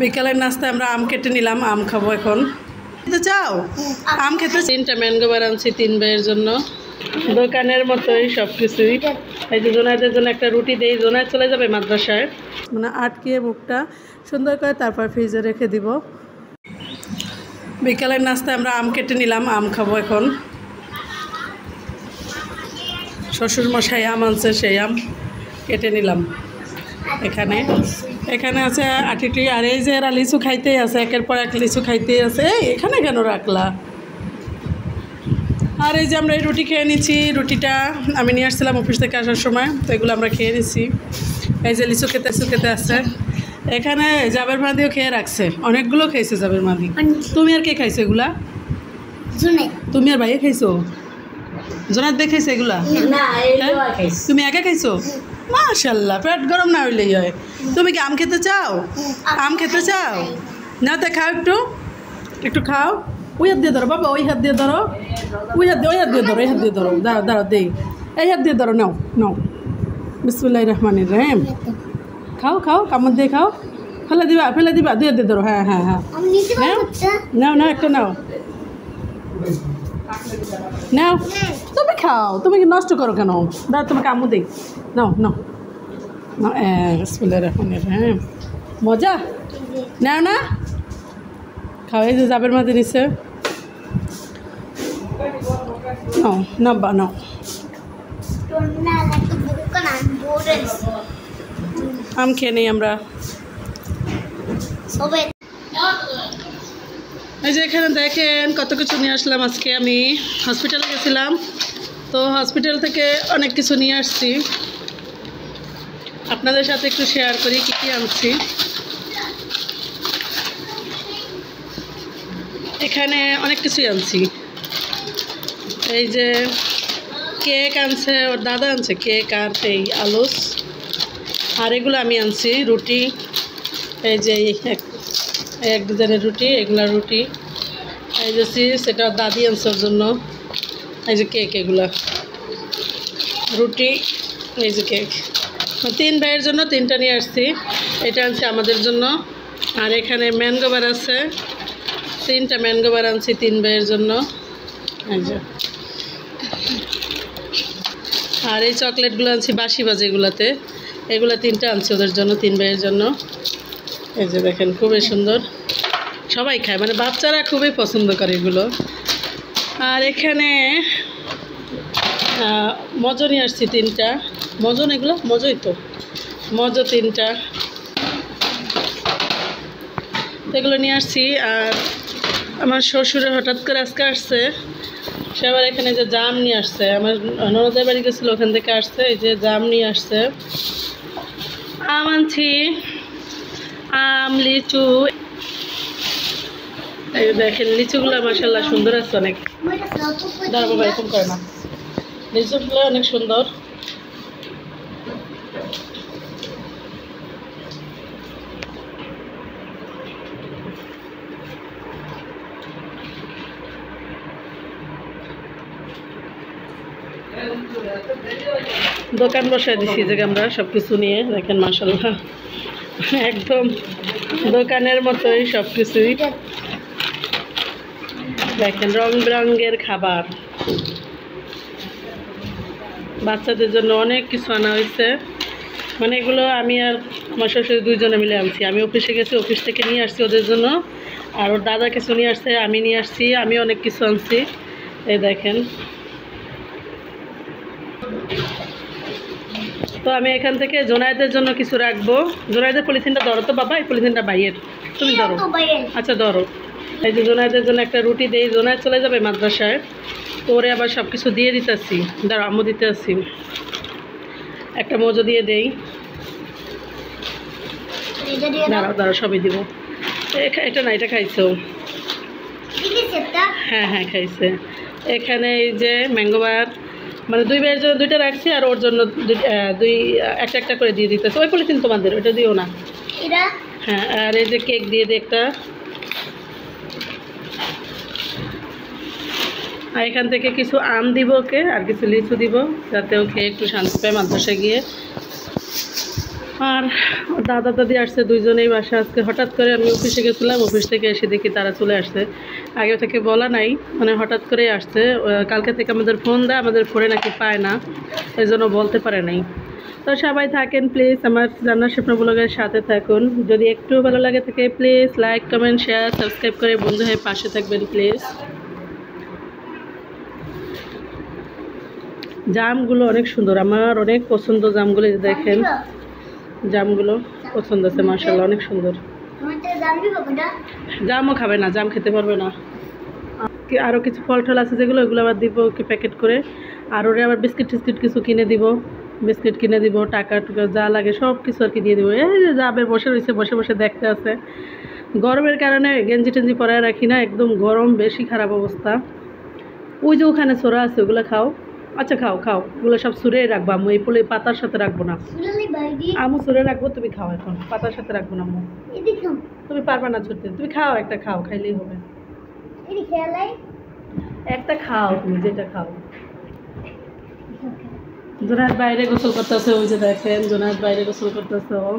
বিকালের নাস্তায় আমরা আম কেটে নিলাম, আম খাবো এখন। খেতে চাও? আম খেতে? 3টা ম্যাঙ্গো বার আনছি 3 ভাইয়ের জন্য, দোকানের মতোই সব কিছুই। এই যে জোনাইদের জন্য একটা রুটি দেই, জোনাই চলে যাবে মাদ্রাসায়, মানে আটকিয়ে মুখটা সুন্দর করে তারপর ফ্রিজে রেখে দিব। বিকালের নাস্তায় আমরা আম কেটে নিলাম, আম খাবো এখন। শ্বশুরমশাই আম আনছে, সেই আম কেটে নিলাম। এখানে আছে আটিটি, আর এই যে এরা লিচু খাইতেই আছে, একের পর এক লিচু খাইতেই আছে। এখানে কেন রাখলা? আর এই যে আমরা এই রুটি খেয়ে নিচ্ছি, রুটিটা আমি নিয়ে আসছিলাম অফিস থেকে আসার সময়, তো এগুলো আমরা খেয়ে নিচ্ছি। এই যে লিচু খেতে আসছে। এখানে জাবের মাদিও খেয়ে রাখছে, অনেকগুলো খেয়েছে জাবের মাদি। তুমি আর কে খাইছো এগুলা? তুমি আর ভাইয়া খাইছো? জোনাত দিয়ে খাইছে এগুলা? তুমি একা খাইছো? মাশাল্লাহ, পেট গরম না হইলেই হয়। তুমি কি আম খেতে চাও? আম খেতে চাও? না তো খাও, একটু খাও। ওই হাত দিয়ে ধরো বাবা, ওই হাত দিয়ে ধরো, ওই হাত দিয়ে ধরো। দাঁড়াও দেই, এই হাত দিয়ে ধরো। নাও বিসমিল্লাহির রহমানির রহিম। খাও কামড় দিয়ে খাও। ফেলে দিবা 2 হাত দিয়ে ধরো। হ্যাঁ নাও একটা নাও। তুমি খাও, তুমি কি নষ্ট করো কেন? দাঁড়া, তোমাকে আম্মু দেই। নাও বিসমিল্লাহির রহমানির রহিম। মজা নাও না, খাও। এই যে জাবের মাঝে নিচ্ছে, নাও। আম খেয়ে নেই আমরা। এই যে এখানে দেখেন কত কিছু নিয়ে আসলাম। আজকে আমি হসপিটালে গেছিলাম, তো হসপিটাল থেকে অনেক কিছু নিয়ে আসছি, আপনাদের সাথে একটু শেয়ার করি কী আনছি। এখানে অনেক কিছুই আনছি। এই যে কেক আনছে, ওর দাদা আনছে কেক, আর এই আলুস, আর এগুলো আমি আনছি রুটি। এই যে এক ডিজাইনের রুটি, এগুলা রুটি। এই যে সেটা দাদি আনছে ওর জন্য। এই যে কেক, এগুলা রুটি, এই যে কেক। 3 ভাইয়ের জন্য 3টা নিয়ে আসছি। এটা আনছি আমাদের জন্য। আর এখানে ম্যাঙ্গো বার আছে, 3টা ম্যাঙ্গো বার আনছি 3 ভাইয়ের জন্য। এই যে, আর এই চকলেটগুলো আনছি বাসি বাজেগুলোতে, এগুলো 3টা আনছি ওদের জন্য, 3 ভাইয়ের জন্য। এই যে দেখেন খুবই সুন্দর, সবাই খায়, মানে বাচ্চারা খুবই পছন্দ করে এগুলো। আর এখানে মজো নিয়ে আসছি 3টা। মজন, এগুলো মজোই তো, মজো 3টা, এগুলো নিয়ে আসছি। আর আমার শ্বশুরে হঠাৎ করে আজকে আসছে, সে আবার এখানে যে জাম নিয়ে আসছে, আমার ননদের বাড়ি গেছিলো, ওখান থেকে আসছে। এই যে জাম নিয়ে আসছে। আম আনছি, আম, লিচু। এই দেখেন লিচুগুলো মাশাআল্লাহ সুন্দর আছে অনেক। দাঁড়া বাবা, এরকম করে না, লিচুগুলো অনেক সুন্দর। দোকান বসায় দিচ্ছি যে আমরা সব কিছু নিয়ে, দেখেন মাশাআল্লাহ একদম দোকানের মতোই সব কিছুই। দেখেন রং বেরঙের খাবার, বাচ্চাদের জন্য অনেক কিছু আনা হয়েছে। মানে এগুলো আমি আর আমার শ্বশুর 2 জনে মিলে আনছি। আমি অফিসে গেছি, অফিস থেকে নিয়ে আসছি ওদের জন্য, আর ওর দাদা কিছু নিয়ে আসছে, আমি নিয়ে আসছি, আমি অনেক কিছু আনছি। এই দেখেন, তো আমি এখান থেকে জোনায়েদের জন্য কিছু রাখবো। জোনায়েদের পলিথিনটা ধরো তো বাবা, এই পলিথিনটা বাইয়ের, তুমি ধরো। আচ্ছা ধরো। এই যে জোনায়েদের জন্য একটা রুটি দেই, জোনায়েদ চলে যাবে মাদ্রাসায়, তো ওরে আবার সব কিছু দিয়ে দিতেছি। দাঁড়ো, আম্মু দিতে আসছি, একটা মজো দিয়ে দেই। দাঁড়াও সবই দিব। এটা না, এটা খাইছো? হ্যাঁ খাইছে। এখানে এই যে ম্যাঙ্গো বার, মানে 2 ভাইয়ের জন্য 2টা রাখছি, আর ওর জন্য একটা করে দিয়ে দিতেছে। ওই পলিথিন তোমাদের, ওইটা দিও না। হ্যাঁ, আর এই যে কেক দিয়ে দিই একটা। আর এখান থেকে কিছু আম দিব ওকে, আর কিছু লিচু দিব, যাতে ও খেয়ে একটু শান্তি পায় মাদ্রাসায় গিয়ে। আর দাদা দাদি আসছে দুইজনেই বাসা আজকে। হঠাৎ করে আমি অফিসে গেছিলাম, অফিস থেকে এসে দেখি তারা চলে আসছে। আগে থেকে বলা নাই, মানে হঠাৎ করেই আসছে। কালকে থেকে আমাদের ফোন দেয়, আমাদের ফোনে নাকি পায় না, এই জন্য বলতে পারে নাই। তো সবাই থাকেন প্লিজ, আমার জান্নাত স্বপ্ন ব্লগের সাথে থাকুন। যদি একটু ভালো লাগে থাকে please like comment share subscribe করে বন্ধু হয়ে পাশে থাকবেন প্লিজ। জামগুলো অনেক সুন্দর, আমার অনেক পছন্দ জামগুলো। দেখেন জামগুলো পছন্দ আছে, মাশাআল্লাহ অনেক সুন্দর। জামও খাবে না, জাম খেতে পারবে না। আরও কিছু ফল টল আছে যেগুলো, ওগুলো আবার দিব কি প্যাকেট করে। আর ওরে আবার বিস্কিট টিস্কিট কিছু কিনে দিব, বিস্কিট কিনে দিব, টাকা টুকা যা লাগে সব কিছু আর কি দিয়ে দিব। এই যে যাবে বসে রয়েছে, বসে বসে দেখতে আছে। গরমের কারণে গেঞ্জি টেঞ্জি পরায় রাখি না, একদম গরম বেশি, খারাপ অবস্থা। ওই যে ওখানে ছোড়া আছে, ওগুলো খাও। আচ্ছা খাও খাও, ওগুলো সব সুরে রাখবো আম্মু, এই ফুলে পাতার সাথে রাখবো না। আম্মু সুরে রাখবো, তুমি খাও এখন, পাতার সাথে রাখবো না আম্মু। তুমি পারবা না ছুটতে, তুমি খাও, একটা খাও, খাইলেই হবে। একটা খাও তুমি, যেটা খাও। জোনায়েত বাইরে গোসল করতেছে, ওই যে দেখেন জোনায়েত বাইরে গোসল করতেছে। ও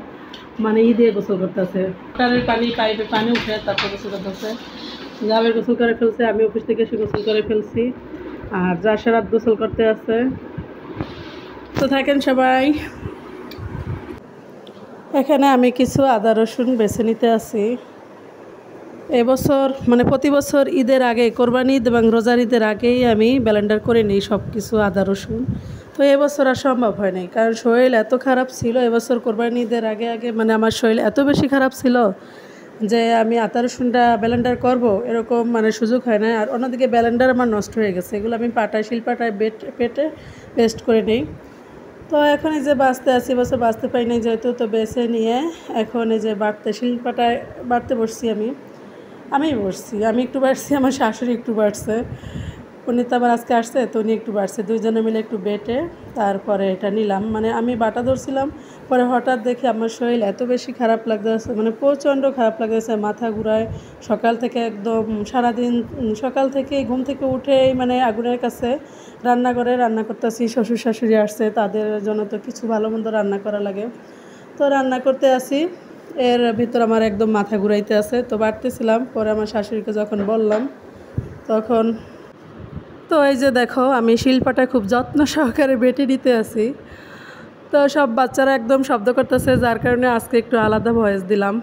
মানে দিয়ে গোসল করতেছে, মোটরের পানি পাইপে পানি উঠে তারপর গোসল করতেছে। জাবের গোসল করে ফেলছে, আমি অফিস থেকে এসে গোসল করে ফেলছি। আর জাসরাত গোসল করতে আছে। তো থাকেন সবাই। এখানে আমি কিছু আদা রসুন বেছে নিতে আছি। এবছর মানে প্রতি বছর ঈদের আগে, কোরবানি ঈদ এবং রোজার ঈদের আগেই আমি ব্লেন্ডার করে নিই সব কিছু আদা রসুন। তো এবছর আর সম্ভব হয় নাই, কারণ শরীর এত খারাপ ছিল। এবছর কোরবানি ঈদের আগে আগে মানে আমার শরীর এত বেশি খারাপ ছিল যে আমি আদা রসুনটা ব্লেন্ডার করবো এরকম মানে সুযোগ হয় না। আর অন্যদিকে ব্লেন্ডার আমার নষ্ট হয়ে গেছে, এগুলো আমি পাটায় শিলপাটায় পেটে পেস্ট করে নিই। তো এখন এই যে বাঁচতে আছি, বছর বাঁচতে পারি নাই যেহেতু, তো বেছে নিয়ে এখন এই যে শিলপাটায় বাড়তে বসছি। আমি বসছি, আমি একটু বাড়ছি, আমার শাশুড়ি একটু বাড়ছে। উনি তো আবার আজকে আসছে, তো উনি একটু বাড়ছে, দুইজনে মিলে একটু বেটে তারপরে এটা নিলাম। মানে আমি বাটা ধরছিলাম, পরে হঠাৎ দেখি আমার শরীর এত বেশি খারাপ লাগতেছে, মানে প্রচণ্ড খারাপ লাগতেছে, মাথা ঘুরায়। সকাল থেকে একদম সারাদিন, সকাল থেকে ঘুম থেকে উঠেই মানে আগুনের কাছে রান্নাঘরে রান্না করতেছি। শ্বশুর শাশুড়ি আসছে, তাদের জন্য তো কিছু ভালো মন্দ রান্না করা লাগে। তো রান্না করতে আসি, এর ভিতর আমার একদম মাথা ঘুরাইতে আছে। তো বাড়তেছিলাম, পরে আমার শাশুড়িকে যখন বললাম তখন, তো এই যে দেখো আমি শিলপাটা খুব যত্ন সহকারে বেটে নিতে আছি। তো সব বাচ্চারা একদম শব্দ করতেছে, যার কারণে আজকে একটু আলাদা ভয়েস দিলাম।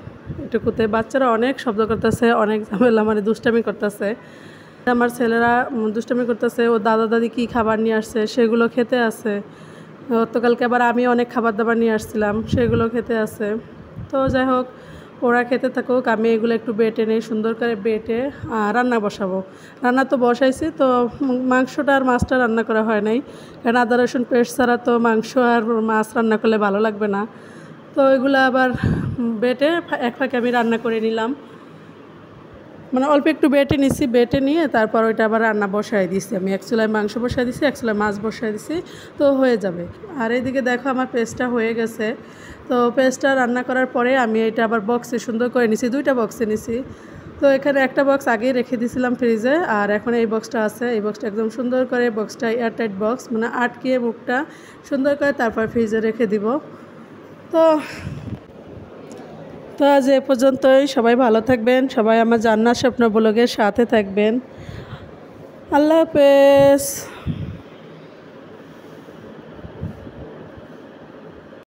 এটুকুতে বাচ্চারা অনেক শব্দ করতেছে, অনেক ঝামেলা, মানে দুষ্টামি করতেছে। আমার ছেলেরা দুষ্টামি করতেছে, ও দাদা দাদি কী খাবার নিয়ে আসছে সেগুলো খেতে আছে। গতকালকে আবার আমি অনেক খাবার দাবার নিয়ে আসছিলাম, সেগুলো খেতে আছে। তো যাই হোক, ওরা খেতে থাকুক, আমি এগুলো একটু বেটে নিই, সুন্দর করে বেটে রান্না বসাবো। রান্না তো বসাইছি, তো মাংসটা আর মাছটা রান্না করা হয় নাই, কারণ আদা রসুন পেস্ট ছাড়া তো মাংস আর মাছ রান্না করলে ভালো লাগবে না। তো এগুলো আবার বেটে এক ফাঁকে আমি রান্না করে নিলাম, মানে অল্প একটু বেটে নিছি, বেটে নিয়ে তারপর ওইটা আবার রান্না বসাই দিছি। আমি এক চুলায় মাংস বসাই দিছি, এক চুলায় মাছ বসাই দিছি, তো হয়ে যাবে। আর এইদিকে দেখো আমার পেস্টটা হয়ে গেছে। তো পেস্টটা রান্না করার পরে আমি এটা আবার বক্সে সুন্দর করে নিছি, দুইটা বক্সে নিছি। তো এখানে একটা বক্স আগেই রেখে দিয়েছিলাম ফ্রিজে, আর এখন এই বক্সটা আছে। এই বক্সটা একদম সুন্দর করে, বক্সটা এয়ারটাইট বক্স, মানে আটকিয়ে মুখটা সুন্দর করে তারপর ফ্রিজে রেখে দিব। তো আজ এ পর্যন্তই। সবাই ভালো থাকবেন, সবাই আমার জান্নাত স্বপ্ন ব্লগের সাথে থাকবেন। আল্লাহ হাফেজ।